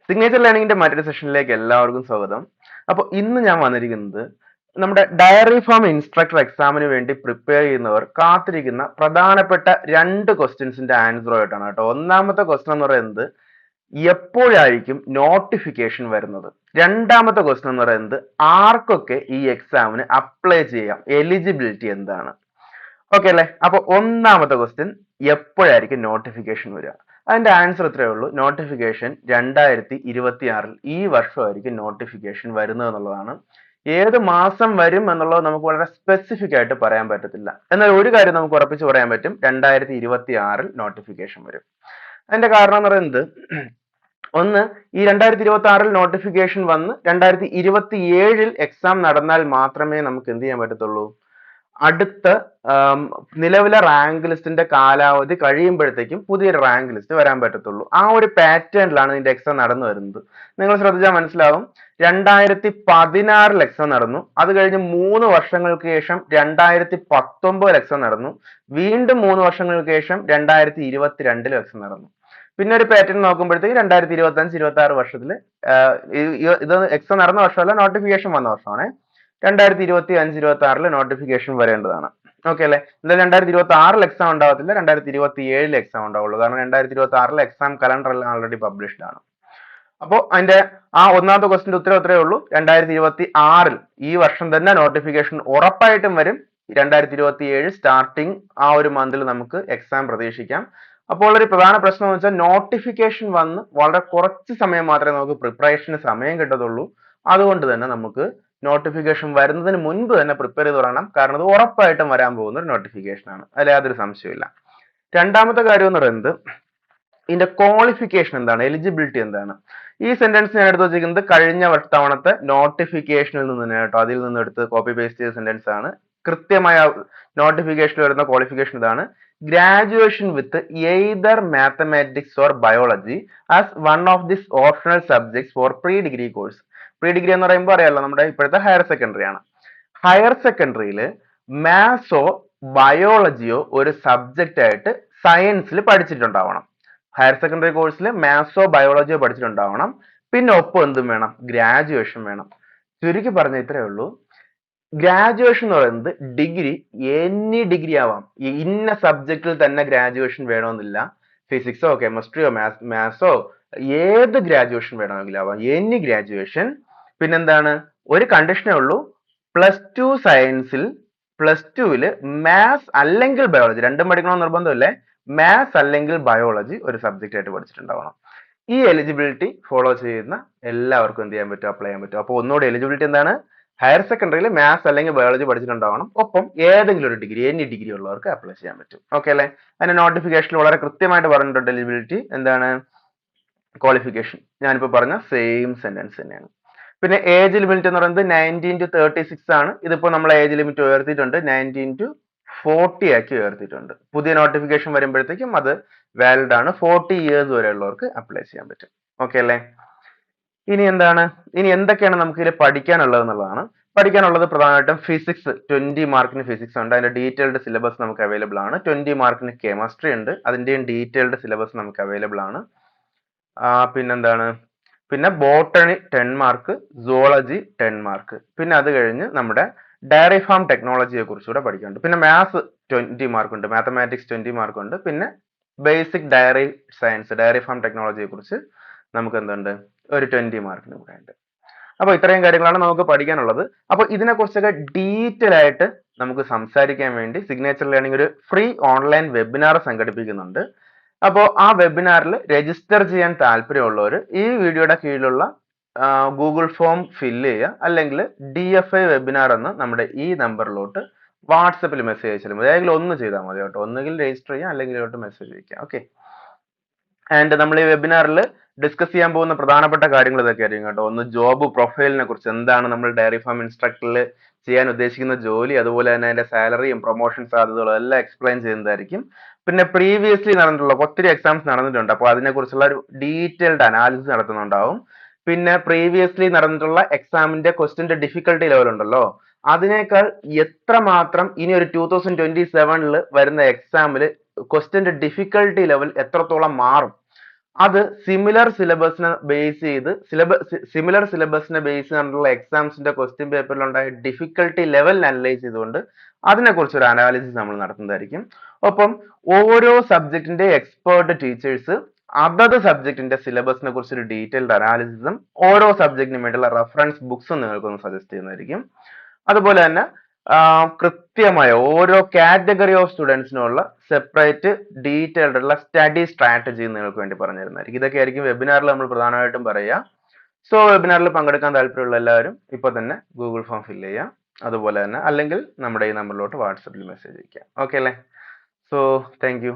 Signature ലേണിംഗിന്റെ മറ്റൊരു സെഷനിലേക്ക് എല്ലാവർക്കും സ്വാഗതം. അപ്പോൾ ഇന്ന് ഞാൻ വന്നിരിക്കുന്നത് നമ്മുടെ ഡയറി ഫാം ഇൻസ്ട്രക്ടർ എക്സാമിന് വേണ്ടി പ്രിപ്പയർ ചെയ്യുന്നവർ കാത്തിരിക്കുന്ന പ്രധാനപ്പെട്ട രണ്ട് ക്വസ്റ്റ്യൻസിന്റെ ആൻസറുമായിട്ടാണ് കേട്ടോ. ഒന്നാമത്തെ ക്വസ്റ്റ്യൻ എന്ന് പറയുന്നത് എപ്പോഴായിരിക്കും നോട്ടിഫിക്കേഷൻ വരുന്നത്. രണ്ടാമത്തെ ക്വസ്റ്റ്യൻ എന്ന് പറയുന്നത് ആർക്കൊക്കെ ഈ എക്സാമിന് അപ്ലൈ ചെയ്യാം, എലിജിബിലിറ്റി എന്താണ്. ഓക്കെ അല്ലേ? അപ്പൊ ഒന്നാമത്തെ ക്വസ്റ്റ്യൻ, എപ്പോഴായിരിക്കും നോട്ടിഫിക്കേഷൻ വരിക? അതിന്റെ ആൻസർ ഇത്രയേ ഉള്ളൂ. നോട്ടിഫിക്കേഷൻ 2026 ഈ വർഷമായിരിക്കും നോട്ടിഫിക്കേഷൻ വരുന്നത് എന്നുള്ളതാണ്. ഏത് മാസം വരും എന്നുള്ളത് നമുക്ക് വളരെ സ്പെസിഫിക് ആയിട്ട് പറയാൻ പറ്റത്തില്ല. എന്നാൽ ഒരു കാര്യം നമുക്ക് ഉറപ്പിച്ച് പറയാൻ പറ്റും, 2026 നോട്ടിഫിക്കേഷൻ വരും. അതിന്റെ കാരണം എന്ന് പറയുന്നത്, ഒന്ന്, ഈ 2026 നോട്ടിഫിക്കേഷൻ വന്ന് 2027 എക്സാം നടന്നാൽ മാത്രമേ നമുക്ക് എന്ത് ചെയ്യാൻ പറ്റത്തുള്ളൂ, അടുത്ത നിലവിലെ റാങ്ക് ലിസ്റ്റിന്റെ കാലാവധി കഴിയുമ്പോഴത്തേക്കും പുതിയൊരു റാങ്ക് ലിസ്റ്റ് വരാൻ പറ്റത്തുള്ളൂ. ആ ഒരു പാറ്റേണിലാണ് ഇതിന്റെ എക്സാം നടന്നു വരുന്നത്. നിങ്ങൾ ശ്രദ്ധിച്ചാൽ മനസ്സിലാവും, 2016 എക്സാം നടന്നു, അത് കഴിഞ്ഞ് 3 വർഷങ്ങൾക്ക് ശേഷം 2019 എക്സാം നടന്നു, വീണ്ടും 3 വർഷങ്ങൾക്ക് ശേഷം 2022 എക്സാം നടന്നു. പിന്നെ ഒരു പാറ്റേൺ നോക്കുമ്പോഴത്തേക്ക് 2025-26 വർഷത്തിൽ ഇത് എക്സാം നടന്ന വർഷമല്ല, നോട്ടിഫിക്കേഷൻ വന്ന വർഷമാണ്. 2025-26 നോട്ടിഫിക്കേഷൻ വരേണ്ടതാണ്. ഓക്കെ അല്ലെ? എന്തായാലും 2026 എക്സാം ഉണ്ടാവത്തില്ല, 2027 എക്സാം ഉണ്ടാവുള്ളൂ. കാരണം 2026 എക്സാം കലണ്ടർ എല്ലാം ആൾറെഡി പബ്ലിഷ്ഡ് ആണ്. അപ്പോൾ അതിന്റെ ആ ഒന്നാമത്തെ ക്വസ്റ്റിന്റെ ഉത്തരം ഇത്രയേ ഉള്ളൂ. 2026 ഈ വർഷം തന്നെ നോട്ടിഫിക്കേഷൻ ഉറപ്പായിട്ടും വരും. 2027 സ്റ്റാർട്ടിങ് ആ ഒരു മന്തിൽ നമുക്ക് എക്സാം പ്രതീക്ഷിക്കാം. അപ്പോൾ ഒരു പ്രധാന പ്രശ്നം എന്ന് വെച്ചാൽ, നോട്ടിഫിക്കേഷൻ വന്ന് വളരെ കുറച്ച് സമയം മാത്രമേ നമുക്ക് പ്രിപ്പറേഷന് സമയം കിട്ടത്തുള്ളൂ. അതുകൊണ്ട് തന്നെ നമുക്ക് നോട്ടിഫിക്കേഷൻ വരുന്നതിന് മുൻപ് തന്നെ പ്രിപ്പയർ ചെയ്ത് തുടങ്ങണം. കാരണം അത് ഉറപ്പായിട്ടും വരാൻ പോകുന്ന ഒരു നോട്ടിഫിക്കേഷൻ ആണ്, അതിൽ യാതൊരു സംശയമില്ല. രണ്ടാമത്തെ കാര്യം എന്ന് പറയുന്നത്, ഇതിന്റെ ക്വാളിഫിക്കേഷൻ എന്താണ്, എലിജിബിലിറ്റി എന്താണ്. ഈ സെന്റൻസ് ഞാൻ എടുത്ത് വെച്ചിരിക്കുന്നത് കഴിഞ്ഞ തവണത്തെ നോട്ടിഫിക്കേഷനിൽ നിന്ന് തന്നെ കേട്ടോ, അതിൽ നിന്ന് എടുത്ത് കോപ്പി പേസ്റ്റ് ചെയ്ത സെന്റൻസ് ആണ്. കൃത്യമായ നോട്ടിഫിക്കേഷനിൽ വരുന്ന ക്വാളിഫിക്കേഷൻ ഇതാണ്: graduation with either mathematics or biology as one of this optional subjects four pre degree course. Pre degree എന്ന് പറയുമ്പോൾ അറിയാലോ, നമ്മുടെ ഇപ്പോഴത്തെ ഹയർ സെക്കൻഡറി ആണ്. ഹയർ സെക്കൻഡറിയിൽ മാത്സോ ബയോളജിയോ ഒരു സബ്ജക്റ്റ് ആയിട്ട് സയൻസിൽ പഠിച്ചിട്ടുണ്ടാവണം. ഹയർ സെക്കൻഡറി കോഴ്സിൽ മാത്സോ ബയോളജിയോ പഠിച്ചിട്ടുണ്ടാവണം. പിന്നെ ഒപ്പം എന്തും വേണം, ഗ്രാജുവേഷൻ വേണം. ചുരുക്കി പറഞ്ഞ ഇത്രയേ ഉള്ളൂ. ഗ്രാജുവേഷൻ എന്ന് പറയുന്നത് ഡിഗ്രി, എനി ഡിഗ്രി ആവാം. ഇന്ന സബ്ജക്റ്റിൽ തന്നെ ഗ്രാജുവേഷൻ വേണമെന്നില്ല. ഫിസിക്സോ കെമിസ്ട്രിയോ മാത്സോ ഏത് ഗ്രാജുവേഷൻ വേണമെങ്കിലും ആവാം, എനി ഗ്രാജുവേഷൻ. പിന്നെന്താണ്, ഒരു കണ്ടീഷനേ ഉള്ളൂ, +2 സയൻസിൽ +2 മാത്സ് അല്ലെങ്കിൽ ബയോളജി, രണ്ടും പഠിക്കണമെന്ന് നിർബന്ധമില്ലേ, മാത്സ് അല്ലെങ്കിൽ ബയോളജി ഒരു സബ്ജക്റ്റ് ആയിട്ട് പഠിച്ചിട്ടുണ്ടാവണം. ഈ എലിജിബിലിറ്റി ഫോളോ ചെയ്യുന്ന എല്ലാവർക്കും എന്ത് ചെയ്യാൻ പറ്റും, അപ്ലൈ ചെയ്യാൻ പറ്റും. അപ്പോൾ ഒന്നുകൂടി എലിജിബിലിറ്റി എന്താണ്, ഹയർ സെക്കൻഡറിയിൽ മാത്സ് അല്ലെങ്കിൽ ബയോളജി പഠിച്ചിട്ടുണ്ടാവണം, ഒപ്പം ഏതെങ്കിലും ഒരു ഡിഗ്രി, എനി ഡിഗ്രി ഉള്ളവർക്ക് അപ്ലൈ ചെയ്യാൻ പറ്റും. ഓക്കെ അല്ലേ? അതിന്റെ നോട്ടിഫിക്കേഷനിൽ വളരെ കൃത്യമായിട്ട് പറഞ്ഞിട്ടുണ്ട് എലിജിബിലിറ്റി എന്താണ്, ക്വാളിഫിക്കേഷൻ ഞാനിപ്പോൾ പറഞ്ഞ സെയിം സെന്റൻസ് തന്നെയാണ്. പിന്നെ ഏജ് ലിമിറ്റ് എന്ന് പറയുന്നത് 19 to 36 ആണ്. ഇതിപ്പോ നമ്മൾ ഏജ് ലിമിറ്റ് ഉയർത്തിയിട്ടുണ്ട്, 19 to 40 ആക്കി ഉയർത്തിയിട്ടുണ്ട്. പുതിയ നോട്ടിഫിക്കേഷൻ വരുമ്പോഴത്തേക്കും അത് വാലിഡ് ആണ്, 40 ഇയേഴ്സ് വരെയുള്ളവർക്ക് അപ്ലൈ ചെയ്യാൻ പറ്റും. ഓക്കെ അല്ലേ? ഇനി എന്താണ്, ഇനി എന്തൊക്കെയാണ് നമുക്ക് ഇതിൽ പഠിക്കാനുള്ളത് എന്നുള്ളതാണ്. പഠിക്കാനുള്ളത് പ്രധാനമായിട്ടും ഫിസിക്സ്, 20 മാർക്കിന് ഫിസിക്സ് ഉണ്ട്, അതിന്റെ ഡീറ്റെയിൽഡ് സിലബസ് നമുക്ക് അവൈലബിൾ ആണ്. 20 മാർക്കിന് കെമിസ്ട്രി ഉണ്ട്, അതിന്റെയും ഡീറ്റെയിൽഡ് സിലബസ് നമുക്ക് അവൈലബിൾ ആണ്. പിന്നെന്താണ്, പിന്നെ ബോട്ടണി 10 മാർക്ക്, സുവോളജി 10 മാർക്ക്. പിന്നെ അത് കഴിഞ്ഞ് നമ്മുടെ ഡയറി ഫാം ടെക്നോളജിയെ കുറിച്ചുകൂടെ പഠിക്കുന്നുണ്ട്. പിന്നെ മാത്സ് 20 മാർക്ക് ഉണ്ട്, മാത്തമാറ്റിക്സ് 20 മാർക്ക് ഉണ്ട്. പിന്നെ basic dairy science, dairy farm ടെക്നോളജിയെ കുറിച്ച് നമുക്ക് എന്തുണ്ട്, ഒരു 20 മാർക്കിന് കൂടെ ഉണ്ട്. അപ്പൊ ഇത്രയും കാര്യങ്ങളാണ് നമുക്ക് പഠിക്കാനുള്ളത്. അപ്പൊ ഇതിനെക്കുറിച്ചൊക്കെ ഡീറ്റെയിൽ ആയിട്ട് നമുക്ക് സംസാരിക്കാൻ വേണ്ടി സിഗ്നേച്ചർ ലേണിംഗ് ഒരു ഫ്രീ ഓൺലൈൻ വെബിനാർ സംഘടിപ്പിക്കുന്നുണ്ട്. അപ്പോൾ ആ വെബിനാറിൽ രജിസ്റ്റർ ചെയ്യാൻ താല്പര്യമുള്ളവർ ഈ വീഡിയോയുടെ കീഴിലുള്ള ഗൂഗിൾ ഫോം ഫില്ല് ചെയ്യുക, അല്ലെങ്കിൽ DFI വെബിനാർ എന്ന് നമ്മുടെ ഈ നമ്പറിലോട്ട് വാട്സപ്പിൽ മെസ്സേജ് അയച്ചാലും മതി. ഏതെങ്കിലും ഒന്ന് ചെയ്താൽ മതി കേട്ടോ. ഒന്നുകിൽ രജിസ്റ്റർ ചെയ്യാം, അല്ലെങ്കിൽ ഇതിലോട്ട് മെസ്സേജ് അയക്കാം. ഓക്കെ. ആൻഡ് നമ്മൾ ഈ വെബിനാറിൽ ഡിസ്കസ് ചെയ്യാൻ പോകുന്ന പ്രധാനപ്പെട്ട കാര്യങ്ങൾ ഇതൊക്കെ ആയിരിക്കും കേട്ടോ. ഒന്ന്, ജോബ് പ്രൊഫൈലിനെ കുറിച്ച്, എന്താണ് നമ്മൾ ഡയറി ഫാം ഇൻസ്ട്രക്ടറിൽ ചെയ്യാൻ ഉദ്ദേശിക്കുന്ന ജോലി, അതുപോലെ തന്നെ അതിന്റെ സാലറിയും പ്രൊമോഷൻ സാധ്യതകളും എല്ലാം എക്സ്പ്ലെയിൻ ചെയ്യുന്നതായിരിക്കും. പിന്നെ പ്രീവിയസ്ലി നടന്നിട്ടുള്ള ഒത്തിരി എക്സാംസ് നടന്നിട്ടുണ്ട്, അപ്പോൾ അതിനെക്കുറിച്ചുള്ള ഒരു ഡീറ്റെയിൽഡ് അനാലിസിസ് നടത്തുന്നുണ്ടാവും. പിന്നെ പ്രീവിയസ്ലി നടന്നിട്ടുള്ള എക്സാമിന്റെ ക്വസ്റ്റിന്റെ ഡിഫിക്കൽട്ടി ലെവൽ ഉണ്ടല്ലോ, അതിനേക്കാൾ എത്രമാത്രം ഇനി ഒരു 2027 വരുന്ന എക്സാമിൽ ക്വസ്റ്റിന്റെ ഡിഫിക്കൽട്ടി ലെവൽ എത്രത്തോളം മാറും, അത് സിമിലർ സിലബസിനെ ബേസ് ചെയ്തുള്ള എക്സാംസിന്റെ ക്വസ്റ്റ്യൻ പേപ്പറിൽ ഉണ്ടായ ഡിഫിക്കൽട്ടി ലെവൽ അനലൈസ് ചെയ്തുകൊണ്ട് അതിനെക്കുറിച്ച് ഒരു അനാലിസിസ് നമ്മൾ നടത്തുന്നതായിരിക്കും. ഒപ്പം ഓരോ സബ്ജക്റ്റിന്റെ എക്സ്പേർട്ട് ടീച്ചേഴ്സ് അതത് സബ്ജക്റ്റിന്റെ സിലബസിനെ കുറിച്ച് ഒരു ഡീറ്റെയിൽഡ് അനാലിസിസും ഓരോ സബ്ജക്റ്റിനും വേണ്ടിയുള്ള റെഫറൻസ് ബുക്സും നിങ്ങൾക്കൊന്ന് സജസ്റ്റ് ചെയ്യുന്നതായിരിക്കും. അതുപോലെ തന്നെ കൃത്യമായ ഓരോ കാറ്റഗറി ഓഫ് സ്റ്റുഡൻസിനുള്ള സെപ്പറേറ്റ് ഡീറ്റെയിൽഡ് ഉള്ള സ്റ്റഡി സ്ട്രാറ്റജി നിങ്ങൾക്ക് വേണ്ടി പറഞ്ഞു തരുന്നതായിരിക്കും. ഇതൊക്കെ ആയിരിക്കും വെബിനാറിൽ നമ്മൾ പ്രധാനമായിട്ടും പറയുക. സോ വെബിനാറിൽ പങ്കെടുക്കാൻ താല്പര്യമുള്ള എല്ലാവരും ഇപ്പോൾ തന്നെ ഗൂഗിൾ ഫോം ഫില്ല് ചെയ്യുക. അതുപോലെ തന്നെ അല്ലെങ്കിൽ നമ്മുടെ ഈ നമ്പറിലോട്ട് വാട്സപ്പിൽ മെസ്സേജ് അയക്കാം. ഓക്കെ അല്ലേ? So thank you.